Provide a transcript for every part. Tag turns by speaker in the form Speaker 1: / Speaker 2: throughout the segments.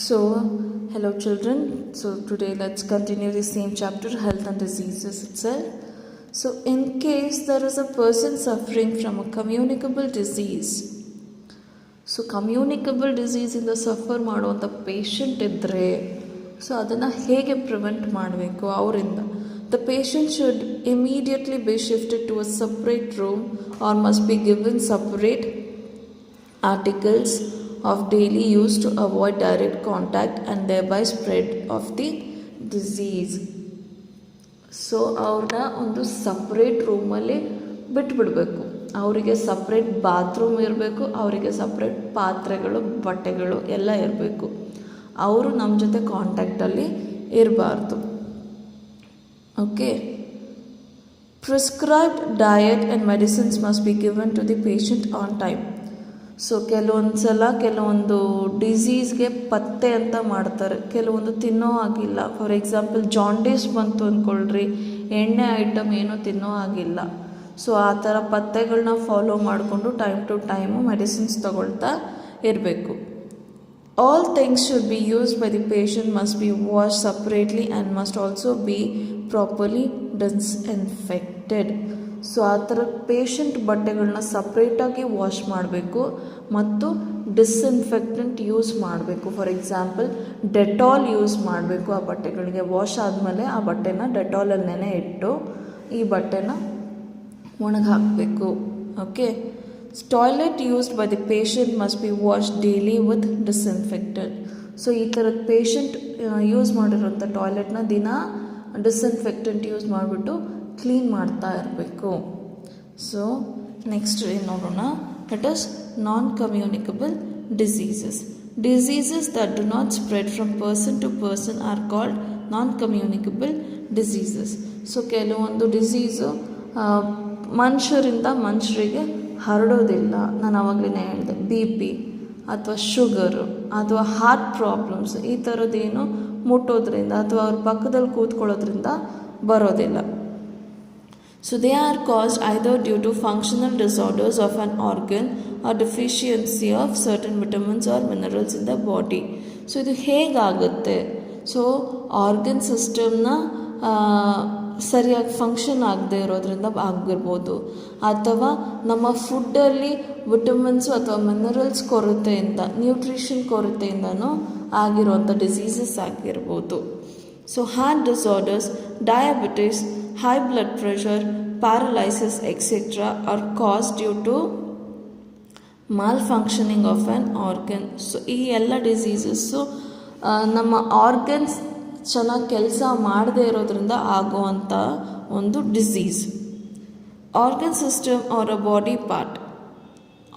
Speaker 1: So, hello children. So, today let's continue the same chapter, health and diseases itself. So, in case there is a person suffering from a communicable disease, so communicable disease ಇಂದ suffer ಮಾಡುವಂಥ patient ಇದ್ದರೆ so ಅದನ್ನು ಹೇಗೆ prevent ಮಾಡಬೇಕು ಅವರಿಂದ the patient should immediately be shifted to a separate room or must be given separate articles of daily use to avoid direct contact and thereby spread of the disease. So ಅವ್ರನ್ನ ಒಂದು separate ರೂಮಲ್ಲಿ ಬಿಟ್ಬಿಡಬೇಕು. ಅವರಿಗೆ separate bathroom ಇರಬೇಕು, ಅವರಿಗೆ separate ಪಾತ್ರೆಗಳು ಬಟ್ಟೆಗಳು ಎಲ್ಲ ಇರಬೇಕು. ಅವರು ನಮ್ಮ ಜೊತೆ ಕಾಂಟ್ಯಾಕ್ಟಲ್ಲಿ ಇರಬಾರ್ದು. Okay. Prescribed diet and medicines must be given to the patient on time. So ಕೆಲವೊಂದು ಸಲ ಕೆಲವೊಂದು ಡಿಸೀಸ್ಗೆ ಪತ್ತೆ ಅಂತ ಮಾಡ್ತಾರೆ, ಕೆಲವೊಂದು ತಿನ್ನೋ ಆಗಿಲ್ಲ. ಫಾರ್ ಎಕ್ಸಾಂಪಲ್ ಜಾಂಡೀಸ್ ಬಂತು ಅಂದ್ಕೊಳ್ರಿ, ಎಣ್ಣೆ ಐಟಮ್ ಏನೂ ತಿನ್ನೋ ಆಗಿಲ್ಲ. ಸೊ ಆ ಥರ ಪತ್ತೆಗಳನ್ನ ಫಾಲೋ ಮಾಡಿಕೊಂಡು ಟೈಮ್ ಟು ಟೈಮು ಮೆಡಿಸಿನ್ಸ್ ತಗೊಳ್ತಾ ಇರಬೇಕು. All things should be used by the patient must be wash separately and must also be properly disinfected. So ಆ ಥರ ಪೇಷಂಟ್ ಬಟ್ಟೆಗಳನ್ನ ಸಪ್ರೇಟಾಗಿ ವಾಶ್ ಮಾಡಬೇಕು ಮತ್ತು ಡಿಸ್ಇನ್ಫೆಕ್ಟೆಂಟ್ ಯೂಸ್ ಮಾಡಬೇಕು. ಫಾರ್ ಎಕ್ಸಾಂಪಲ್ ಡೆಟಾಲ್ ಯೂಸ್ ಮಾಡಬೇಕು. ಆ ಬಟ್ಟೆಗಳಿಗೆ ವಾಶ್ ಆದಮೇಲೆ ಆ ಬಟ್ಟೆನ ಡೆಟಾಲಲ್ಲಿ ನೆನೆ ಇಟ್ಟು ಈ ಬಟ್ಟೆನ ಒಣಗಿ ಹಾಕಬೇಕು. Okay. Toilet used by the patient must be wash daily with disinfected. So ಈ ಥರದ ಪೇಷಂಟ್ ಯೂಸ್ ಮಾಡಿರೋಂಥ ಟಾಯ್ಲೆಟ್ನ ದಿನ ಡಿಸ್ಇನ್ಫೆಕ್ಟೆಂಟ್ ಯೂಸ್ ಮಾಡಿಬಿಟ್ಟು ಕ್ಲೀನ್ ಮಾಡ್ತಾ ಇರಬೇಕು. ಸೊ ನೆಕ್ಸ್ಟ್ ಏನು ನೋಡೋಣ, it is non communicable diseases. Diseases that do not spread from person to person are called non communicable diseases. So ಕೆಲವೊಂದು ಡಿಸೀಸು ಮನುಷ್ಯರಿಂದ ಮನುಷ್ಯರಿಗೆ ಹರಡೋದಿಲ್ಲ. ನಾನು ಆವಾಗಲೇ ಹೇಳಿದೆ, BP ಅಥವಾ ಶುಗರು ಅಥವಾ ಹಾರ್ಟ್ ಪ್ರಾಬ್ಲಮ್ಸ್ ಈ ಥರದ್ದೇನು ಮುಟ್ಟೋದ್ರಿಂದ ಅಥವಾ ಅವ್ರ ಪಕ್ಕದಲ್ಲಿ ಕೂತ್ಕೊಳ್ಳೋದ್ರಿಂದ ಬರೋದಿಲ್ಲ. So they are caused either due to functional disorders of an organ or deficiency of certain vitamins or minerals in the body. So ಇದು ಹೇಗಾಗುತ್ತೆ? ಸೊ ಆರ್ಗನ್ ಸಿಸ್ಟಮ್ನ ಸರಿಯಾಗಿ ಫಂಕ್ಷನ್ ಆಗದೆ ಇರೋದ್ರಿಂದ ಆಗಿರ್ಬೋದು, ಅಥವಾ ನಮ್ಮ ಫುಡ್ಡಲ್ಲಿ ವಿಟಮಿನ್ಸು ಅಥವಾ ಮಿನರಲ್ಸ್ ಕೊರತೆಯಿಂದ, ನ್ಯೂಟ್ರಿಷನ್ ಕೊರತೆಯಿಂದನೂ ಆಗಿರುವಂಥ ಡಿಸೀಸಸ್ ಆಗಿರ್ಬೋದು. So heart disorders, diabetes, high blood pressure, paralysis, etc. are caused due to malfunctioning of an organ. So ಈ ಎಲ್ಲ ಡಿಸೀಸಸ್ಸು ನಮ್ಮ ಆರ್ಗನ್ಸ್ ಚೆನ್ನಾಗಿ ಕೆಲಸ ಮಾಡದೇ ಇರೋದ್ರಿಂದ ಆಗುವಂಥ ಒಂದು disease. Organ system or a body part,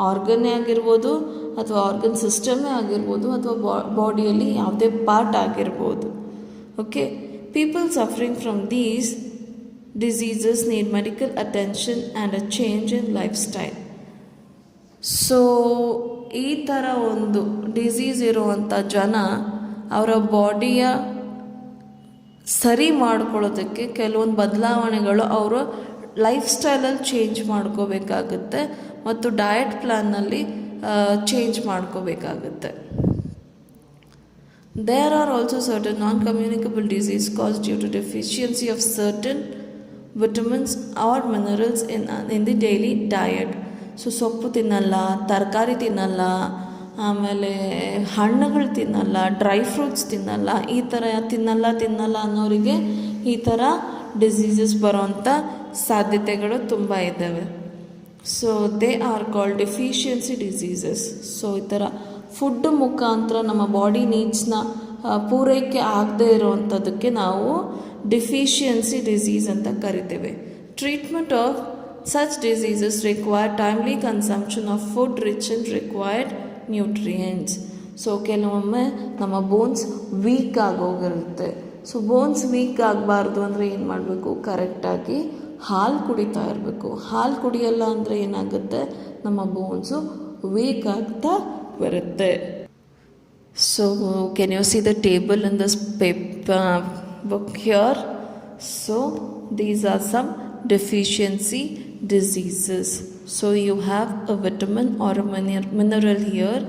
Speaker 1: ಆರ್ಗನ್ನೇ ಆಗಿರ್ಬೋದು ಅಥವಾ ಆರ್ಗನ್ ಸಿಸ್ಟಮೇ ಆಗಿರ್ಬೋದು ಅಥವಾ ಬಾಡಿಯಲ್ಲಿ ಯಾವುದೇ ಪಾರ್ಟ್ ಆಗಿರ್ಬೋದು. Okay. People suffering from these diseases need medical attention and a change in lifestyle. So ಈ ಥರ ಒಂದು ಡಿಸೀಸ್ ಇರುವಂಥ ಜನ ಅವರ ಬಾಡಿಯ ಸರಿ ಮಾಡ್ಕೊಳ್ಳೋದಕ್ಕೆ ಕೆಲವೊಂದು ಬದಲಾವಣೆಗಳು ಅವರ ಲೈಫ್ ಸ್ಟೈಲಲ್ಲಿ ಚೇಂಜ್ ಮಾಡ್ಕೋಬೇಕಾಗುತ್ತೆ ಮತ್ತು ಡಯಟ್ ಪ್ಲ್ಯಾನ್ನಲ್ಲಿ ಚೇಂಜ್ ಮಾಡ್ಕೋಬೇಕಾಗುತ್ತೆ. There are also certain non-communicable diseases caused due to deficiency of certain vitamins or minerals in the daily diet. So ಸೊಪ್ಪು ತಿನ್ನಲ್ಲ, ತರಕಾರಿ ತಿನ್ನಲ್ಲ, ಆಮೇಲೆ ಹಣ್ಣುಗಳು ತಿನ್ನಲ್ಲ, ಡ್ರೈ ಫ್ರೂಟ್ಸ್ ತಿನ್ನಲ್ಲ, ಈ ಥರ ತಿನ್ನಲ್ಲ ಅನ್ನೋರಿಗೆ ಈ ಥರ ಡಿಸೀಸಸ್ ಬರೋವಂಥ ಸಾಧ್ಯತೆಗಳು ತುಂಬ ಇದ್ದಾವೆ. So they are called deficiency diseases. So ಈ ಥರ ಫುಡ್ ಮುಖಾಂತರ ನಮ್ಮ ಬಾಡಿ ನೀಡ್ಸ್ನ ಪೂರೈಕೆ ಆಗದೆ ಇರೋವಂಥದ್ದಕ್ಕೆ ನಾವು ಡಿಫಿಷಿಯನ್ಸಿ ಡಿಸೀಸ್ ಅಂತ ಕರಿತೇವೆ. Treatment of such diseases require timely consumption of food rich in required nutrients. So ಕೆಲವೊಮ್ಮೆ ನಮ್ಮ ಬೋನ್ಸ್ ವೀಕ್ ಆಗೋಗಿರುತ್ತೆ. ಸೊ ಬೋನ್ಸ್ ವೀಕ್ ಆಗಬಾರ್ದು ಅಂದರೆ ಏನು ಮಾಡಬೇಕು? ಕರೆಕ್ಟಾಗಿ ಹಾಲು ಕುಡಿತಾ ಇರಬೇಕು. ಹಾಲು ಕುಡಿಯಲ್ಲ ಅಂದರೆ ಏನಾಗುತ್ತೆ? ನಮ್ಮ ಬೋನ್ಸು ವೀಕ್ ಆಗ್ತಾ ಬರುತ್ತೆ. So can you see the table in this book here? So these are some deficiency diseases. So you have a vitamin or a mineral here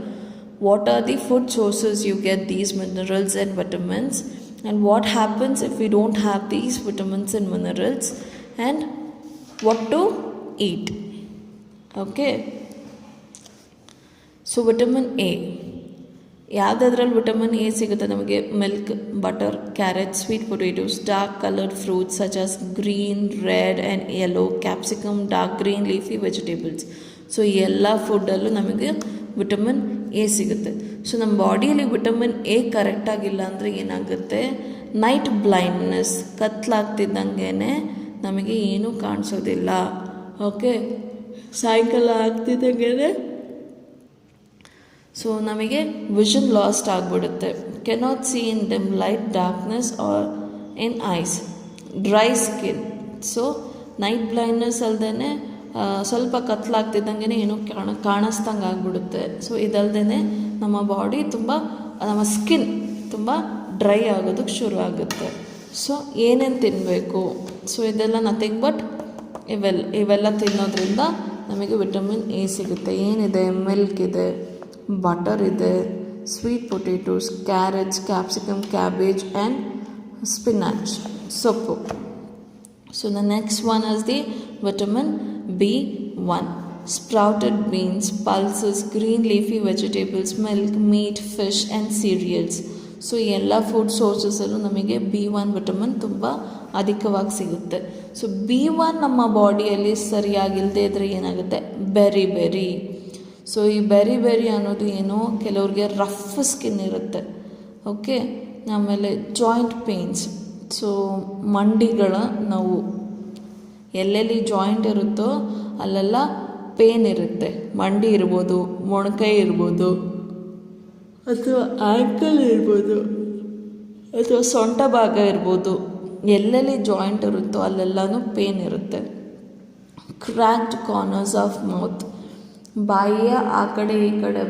Speaker 1: what are the food sources you get these minerals and vitamins, and what happens if we don't have these vitamins and minerals, and what to eat. Okay, so vitamin A, ಯಾವುದಾದ್ರಲ್ಲಿ vitamin A ಸಿಗುತ್ತೆ ನಮಗೆ? Milk, butter, carrot, sweet potatoes, dark coloured fruits such as green, red and yellow, capsicum, dark green leafy vegetables. So ಈ ಎಲ್ಲ ಫುಡ್ಡಲ್ಲೂ ನಮಗೆ vitamin A ಸಿಗುತ್ತೆ. So ನಮ್ಮ ಬಾಡಿಯಲ್ಲಿ ವಿಟಮಿನ್ ಎ ಕರೆಕ್ಟಾಗಿಲ್ಲ ಅಂದರೆ ಏನಾಗುತ್ತೆ? ನೈಟ್ ಬ್ಲೈಂಡ್ನೆಸ್, ಕತ್ಲಾಗ್ತಿದ್ದಂಗೆ ನಮಗೆ ಏನೂ ಕಾಣಿಸೋದಿಲ್ಲ. ಓಕೆ, ಸಾಯಂಕಾಲ ಆಗ್ತಿದ್ದಂಗೆ ಸೊ ನಮಗೆ ವಿಷನ್ ಲಾಸ್ಟ್ ಆಗಿಬಿಡುತ್ತೆ. Cannot see in dim light, darkness are in eyes, dry skin. So night blindness ಅಲ್ಲದೇ ಸ್ವಲ್ಪ ಕತ್ಲಾಗ್ತಿದ್ದಂಗೆ ಏನೋ ಕಾಣಿಸ್ದಂಗೆ ಆಗಿಬಿಡುತ್ತೆ. ಸೊ ಇದಲ್ದೇ ನಮ್ಮ ಬಾಡಿ ತುಂಬ, ನಮ್ಮ ಸ್ಕಿನ್ ತುಂಬ ಡ್ರೈ ಆಗೋದಕ್ಕೆ ಶುರು ಆಗುತ್ತೆ. ಸೊ ಏನೇನು ತಿನ್ನಬೇಕು? ಸೊ ಇದೆಲ್ಲ ನಥಿಂಗ್ ಬಟ್ ಇವೆಲ್ಲ ತಿನ್ನೋದ್ರಿಂದ ನಮಗೆ ವಿಟಮಿನ್ ಎ ಸಿಗುತ್ತೆ. ಏನಿದೆ? ಮಿಲ್ಕ್ ಇದೆ, ಬಟರ್ ಇದೆ, sweet potatoes, carrots, capsicum, cabbage and spinach, ಸೊಪ್ಪು. So the next one is the vitamin B1, sprouted beans, pulses, green leafy vegetables, milk, meat, fish and cereals. So ಈ ಎಲ್ಲ food ಸೋರ್ಸಸಲ್ಲೂ ನಮಗೆ B1 vitamin ತುಂಬ ಅಧಿಕವಾಗಿ ಸಿಗುತ್ತೆ. So B1 ನಮ್ಮ ಬಾಡಿಯಲ್ಲಿ ಸರಿಯಾಗಿಲ್ಲದೆ ಇದ್ದರೆ ಏನಾಗುತ್ತೆ? ಬೆರಿ. ಸೊ ಈ ಬೆರಿ ಅನ್ನೋದು ಏನೋ ಕೆಲವ್ರಿಗೆ ರಫ್ ಸ್ಕಿನ್ ಇರುತ್ತೆ. ಓಕೆ, ಆಮೇಲೆ ಜಾಯಿಂಟ್ ಪೇನ್ಸ್, ಸೊ ಮಂಡಿಗಳ ನೋವು, ಎಲ್ಲೆಲ್ಲಿ ಜಾಯಿಂಟ್ ಇರುತ್ತೋ ಅಲ್ಲೆಲ್ಲ ಪೇನ್ ಇರುತ್ತೆ. ಮಂಡಿ ಇರ್ಬೋದು, ಮೊಣಕೈ ಇರ್ಬೋದು, ಅಥವಾ ಆ್ಯಂಕಲ್ ಇರ್ಬೋದು, ಅಥವಾ ಸೊಂಟ ಭಾಗ ಇರ್ಬೋದು. ಎಲ್ಲೆಲ್ಲಿ ಜಾಯಿಂಟ್ ಇರುತ್ತೋ ಅಲ್ಲೆಲ್ಲನೂ ಪೇನ್ ಇರುತ್ತೆ. ಕ್ರ್ಯಾಕ್ಡ್ ಕಾರ್ನರ್ಸ್ ಆಫ್ ಮೌತ್, ಬಾಯಿಯ ಆ ಕಡೆ ಈ ಕಡೆ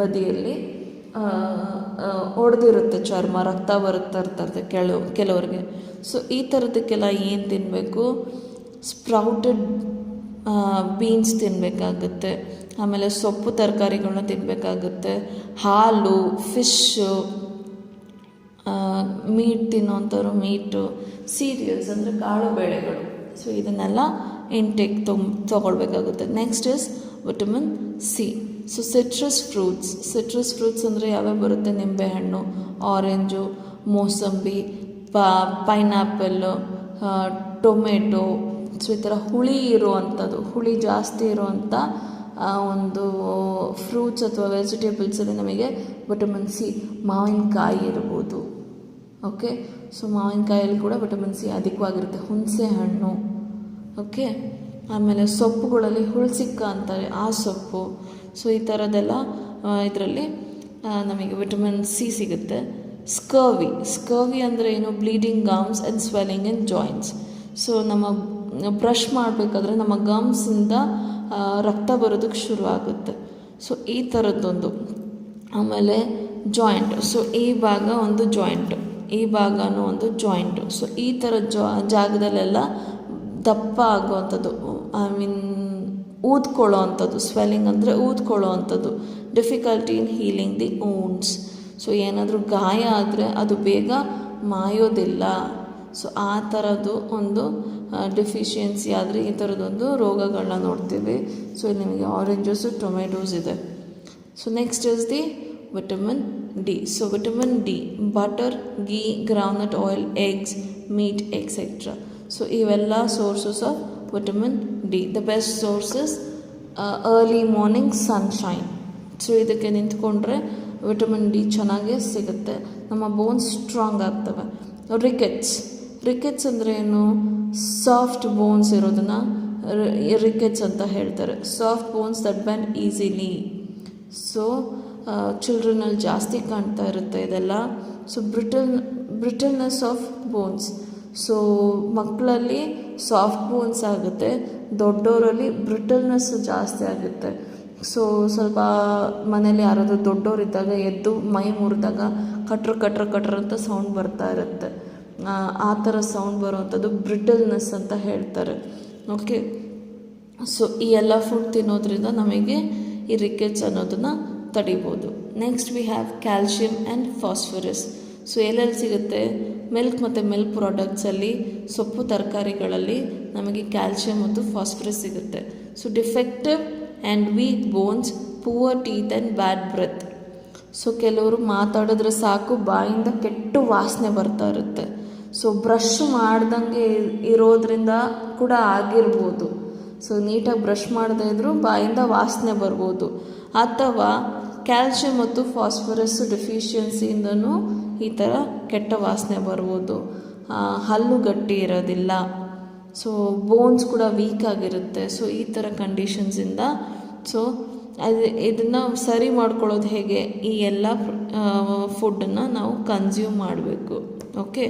Speaker 1: ಬದಿಯಲ್ಲಿ ಒಡೆದಿರುತ್ತೆ ಚರ್ಮ, ರಕ್ತ ಬರ್ತಾ ಇರ್ತದೆ ಕೆಲವ್ರಿಗೆ. ಸೊ ಈ ಥರದಕ್ಕೆಲ್ಲ ಏನು ತಿನ್ನಬೇಕು? ಸ್ಪ್ರೌಟೆಡ್ ಬೀನ್ಸ್ ತಿನ್ನಬೇಕಾಗುತ್ತೆ. ಆಮೇಲೆ ಸೊಪ್ಪು ತರಕಾರಿಗಳನ್ನ ತಿನ್ನಬೇಕಾಗುತ್ತೆ. ಹಾಲು, ಫಿಶ್ಶು, ಮೀಟ್ ತಿನ್ನೋಂಥವ್ರು ಮೀಟು, ಸೀರಿಯಲ್ಸ್ ಅಂದರೆ ಕಾಳು ಬೇಳೆಗಳು. ಸೊ ಇದನ್ನೆಲ್ಲ ಇಂಟೇಕ್ ತೊಗೊಳ್ಬೇಕಾಗುತ್ತೆ. Next is vitamin C. So citrus fruits ಅಂದರೆ ಯಾವ್ಯಾವ ಬರುತ್ತೆ? ನಿಂಬೆಹಣ್ಣು, ಆರೆಂಜು, ಮೋಸಂಬಿ, ಪೈನಾಪಲ್ಲು, ಟೊಮೆಟೊ. ಸೊ ಈ ಥರ ಹುಳಿ ಜಾಸ್ತಿ ಇರುವಂಥ ಒಂದು ಫ್ರೂಟ್ಸ್ ಅಥವಾ ವೆಜಿಟೇಬಲ್ಸಲ್ಲಿ ನಮಗೆ ವಿಟಮಿನ್ ಸಿ. ಮಾವಿನಕಾಯಿ ಇರ್ಬೋದು. ಓಕೆ, ಸೊ ಮಾವಿನಕಾಯಲ್ಲಿ ಕೂಡ ವಿಟಮಿನ್ ಸಿ ಅಧಿಕವಾಗಿರುತ್ತೆ. ಹುಣಸೆ ಹಣ್ಣು. ಓಕೆ, ಆಮೇಲೆ ಸೊಪ್ಪುಗಳಲ್ಲಿ ಹುಳ್ಸಿಕ್ಕ ಅಂತಾರೆ, ಆ ಸೊಪ್ಪು. ಸೊ ಈ ಥರದ್ದೆಲ್ಲ ಇದರಲ್ಲಿ ನಮಗೆ ವಿಟಮಿನ್ ಸಿ ಸಿಗುತ್ತೆ. ಸ್ಕರ್ವಿ ಅಂದರೆ ಏನು? Bleeding ಗಮ್ಸ್ and swelling in joints. So ನಮ್ಮ ಬ್ರಷ್ ಮಾಡಬೇಕಾದ್ರೆ ನಮ್ಮ ಗಮ್ಸಿಂದ ರಕ್ತ ಬರೋದಕ್ಕೆ ಶುರು ಆಗುತ್ತೆ. ಸೊ ಈ ಥರದ್ದೊಂದು. ಆಮೇಲೆ ಜಾಯಿಂಟ್, ಸೊ ಈ ಭಾಗ ಒಂದು ಜಾಯಿಂಟು, ಈ ಭಾಗನೂ ಒಂದು ಜಾಯಿಂಟು. ಸೊ ಈ ಥರ ಜಾಗದಲ್ಲೆಲ್ಲ ದಪ್ಪ ಆಗುವಂಥದ್ದು, ಊದ್ಕೊಳ್ಳೋ ಅಂಥದ್ದು. ಸ್ವೆಲ್ಲಿಂಗ್ ಅಂದರೆ ಊದ್ಕೊಳ್ಳೋ ಅಂಥದ್ದು. Difficulty in healing the wounds. So ಏನಾದರೂ ಗಾಯ ಆದರೆ ಅದು ಬೇಗ ಮಾಯೋದಿಲ್ಲ. ಸೊ ಆ ಥರದ್ದು ಒಂದು ಡೆಫಿಷಿಯನ್ಸಿ ಆದರೆ ಈ ಥರದೊಂದು ರೋಗಗಳನ್ನ ನೋಡ್ತೀವಿ. ಸೊ ಇಲ್ಲಿ ನಿಮಗೆ ಆರೆಂಜಸ್ಸು, ಟೊಮೆಟೋಸ್ ಇದೆ. So next is the vitamin D. So vitamin D, butter, ghee, groundnut oil, eggs, meat etcetera. So ಇವೆಲ್ಲ sources of vitamin D. The best sources early morning sunshine. So ಇದಕ್ಕೆ ನಿಂತ್ಕೊಂಡ್ರೆ vitamin D ಚೆನ್ನಾಗೇ ಸಿಗುತ್ತೆ. ನಮ್ಮ bones strong ಆಗ್ತವೆ. Rickets ಅಂದರೆ ಏನು? Soft bones ಇರೋದನ್ನು ರಿಕೆಟ್ಸ್ ಅಂತ ಹೇಳ್ತಾರೆ. Soft bones that bend easily. So ಚಿಲ್ಡ್ರನಲ್ಲಿ ಜಾಸ್ತಿ ಕಾಣ್ತಾ ಇರುತ್ತೆ ಇದೆಲ್ಲ. So brittleness of bones. So ಮಕ್ಕಳಲ್ಲಿ ಸಾಫ್ಟ್ ಬೋನ್ಸ್ ಆಗುತ್ತೆ, ದೊಡ್ಡವರಲ್ಲಿ ಬ್ರಿಟಲ್ನೆಸ್ ಜಾಸ್ತಿ ಆಗುತ್ತೆ. ಸೊ ಸ್ವಲ್ಪ ಮನೇಲಿ ಯಾರಾದರೂ ದೊಡ್ಡವರಿದ್ದಾಗ ಎದ್ದು ಮೈ ಮುರಿದಾಗ ಕಟ್ರ ಅಂತ ಸೌಂಡ್ ಬರ್ತಾ ಇರುತ್ತೆ. ಆ ಥರ ಸೌಂಡ್ ಬರುವಂಥದ್ದು ಬ್ರಿಟಲ್ನೆಸ್ ಅಂತ ಹೇಳ್ತಾರೆ. ಓಕೆ, ಸೊ ಈ ಎಲ್ಲ ಫುಡ್ ತಿನ್ನೋದ್ರಿಂದ ನಮಗೆ ಈ ರಿಕೆಟ್ಸ್ ಅನ್ನೋದನ್ನು ತಡಿಬೋದು. Next we have calcium and phosphorus. So ಎಲ್ಲೆಲ್ಲಿ ಸಿಗುತ್ತೆ? ಮಿಲ್ಕ್ ಮತ್ತು ಮಿಲ್ಕ್ ಪ್ರಾಡಕ್ಟ್ಸಲ್ಲಿ, ಸೊಪ್ಪು ತರಕಾರಿಗಳಲ್ಲಿ ನಮಗೆ ಕ್ಯಾಲ್ಶಿಯಮ್ ಮತ್ತು ಫಾಸ್ಫರಸ್ ಸಿಗುತ್ತೆ. So defective and weak bones, poor teeth and bad breath. So ಕೆಲವರು ಮಾತಾಡಿದ್ರೆ ಸಾಕು ಬಾಯಿಂದ ಕೆಟ್ಟ ವಾಸನೆ ಬರ್ತಾ ಇರುತ್ತೆ. ಸೊ ಬ್ರಷ್ ಮಾಡ್ದಂಗೆ ಇರೋದ್ರಿಂದ ಕೂಡ ಆಗಿರ್ಬೋದು. ಸೊ ನೀಟಾಗಿ ಬ್ರಷ್ ಮಾಡದೇ ಇದ್ದರೂ ಬಾಯಿಂದ ವಾಸನೆ ಬರ್ಬೋದು. ಅಥವಾ ಕ್ಯಾಲ್ಶಿಯಮ್ ಮತ್ತು ಫಾಸ್ಫರಸ್ ಡೆಫಿಷಿಯನ್ಸಿಯಿಂದನೂ ಈ ಥರ ಕೆಟ್ಟ ವಾಸನೆ ಬರ್ಬೋದು. ಹಲ್ಲು ಗಟ್ಟಿ ಇರೋದಿಲ್ಲ. ಸೊ ಬೋನ್ಸ್ ಕೂಡ ವೀಕ್ ಆಗಿರುತ್ತೆ. ಸೊ ಈ ಥರ ಕಂಡೀಷನ್ಸಿಂದ ಸೊ ಇದನ್ನು ಸರಿ ಮಾಡ್ಕೊಳ್ಳೋದು ಹೇಗೆ? ಈ ಎಲ್ಲ ಫುಡ್ಡನ್ನು ನಾವು ಕನ್ಸ್ಯೂಮ್ ಮಾಡಬೇಕು. Okay,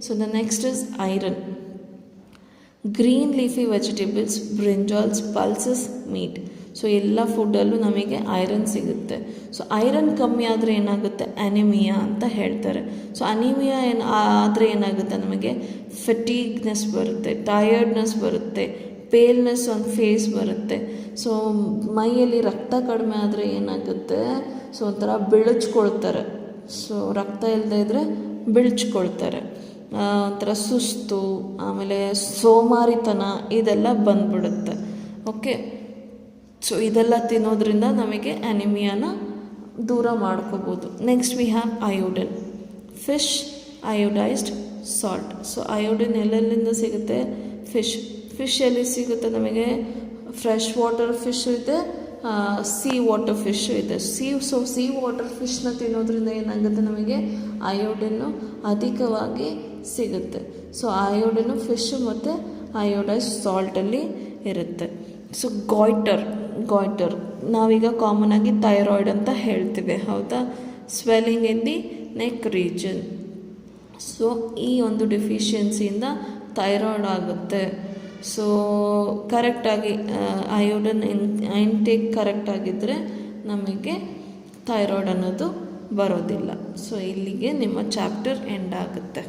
Speaker 1: so the next is iron. Green leafy vegetables, brinjals, pulses, meat. So ಎಲ್ಲ ಫುಡ್ಡಲ್ಲೂ ನಮಗೆ ಐರನ್ ಸಿಗುತ್ತೆ. ಸೊ ಐರನ್ ಕಮ್ಮಿ ಆದರೆ ಏನಾಗುತ್ತೆ? ಅನಿಮಿಯಾ ಅಂತ ಹೇಳ್ತಾರೆ. ಸೊ ಅನಿಮಿಯಾ ಆದರೆ ಏನಾಗುತ್ತೆ? ನಮಗೆ ಫೆಟೀಗ್ನೆಸ್ ಬರುತ್ತೆ, ಟಯರ್ಡ್ನೆಸ್ ಬರುತ್ತೆ, ಪೇಲ್ನೆಸ್ ಆನ್ ಫೇಸ್ ಬರುತ್ತೆ. ಸೊ ಮೈಯಲ್ಲಿ ರಕ್ತ ಕಡಿಮೆ ಆದರೆ ಏನಾಗುತ್ತೆ? ಸೊ ಒಂಥರ ಬಿಳಿಚ್ಕೊಳ್ತಾರೆ. ಸೊ ರಕ್ತ ಇಲ್ಲದೆ ಇದ್ದರೆ ಬಿಳಿಚ್ಕೊಳ್ತಾರೆ. ಒಂಥರ ಸುಸ್ತು, ಆಮೇಲೆ ಸೋಮಾರಿತನ ಇದೆಲ್ಲ ಬಂದ್ಬಿಡುತ್ತೆ. ಓಕೆ, ಸೊ ಇದೆಲ್ಲ ತಿನ್ನೋದ್ರಿಂದ ನಮಗೆ ಅನಿಮಿಯಾನ ದೂರ ಮಾಡ್ಕೋಬೋದು. Next we have iodine. Fish, iodised salt. So iodine ಎಲ್ಲೆಲ್ಲಿಂದ ಸಿಗುತ್ತೆ? ಫಿಶ್ ಎಲ್ಲಿ ಸಿಗುತ್ತೆ ನಮಗೆ? ಫ್ರೆಶ್ ವಾಟರ್ ಫಿಶ್ ಇದೆ, ಸೀ ವಾಟರ್ ಫಿಶ್ ಇದೆ. ಸಿ ವಾಟರ್ ಫಿಶ್ನ ತಿನ್ನೋದ್ರಿಂದ ಏನಾಗುತ್ತೆ? ನಮಗೆ ಅಯೋಡಿನ್ನು ಅಧಿಕವಾಗಿ ಸಿಗುತ್ತೆ. ಸೊ ಅಯೋಡಿನು ಫಿಶ್ ಮತ್ತು ಅಯೋಡೈಸ್ ಸಾಲ್ಟಲ್ಲಿ ಇರುತ್ತೆ. ಸೊ ಗಾಯ್ಟರ್ ನಾವೀಗ ಕಾಮನ್ ಆಗಿ ಥೈರಾಯ್ಡ್ ಅಂತ ಹೇಳ್ತೀವಿ, ಹೌದಾ? Swelling in the neck region. So ಈ ಒಂದು ಡೆಫಿಷಿಯನ್ಸಿಯಿಂದ ಥೈರಾಯ್ಡ್ ಆಗುತ್ತೆ. ಸೊ ಕರೆಕ್ಟಾಗಿ ಅಯೋಡಿನ್ ಇಂಟೇಕ್ ಕರೆಕ್ಟಾಗಿದ್ದರೆ ನಮಗೆ ಥೈರಾಯ್ಡ್ ಅನ್ನೋದು ಬರೋದಿಲ್ಲ. ಸೊ ಇಲ್ಲಿಗೆ ನಿಮ್ಮ ಚಾಪ್ಟರ್ ಎಂಡ್ ಆಗುತ್ತೆ.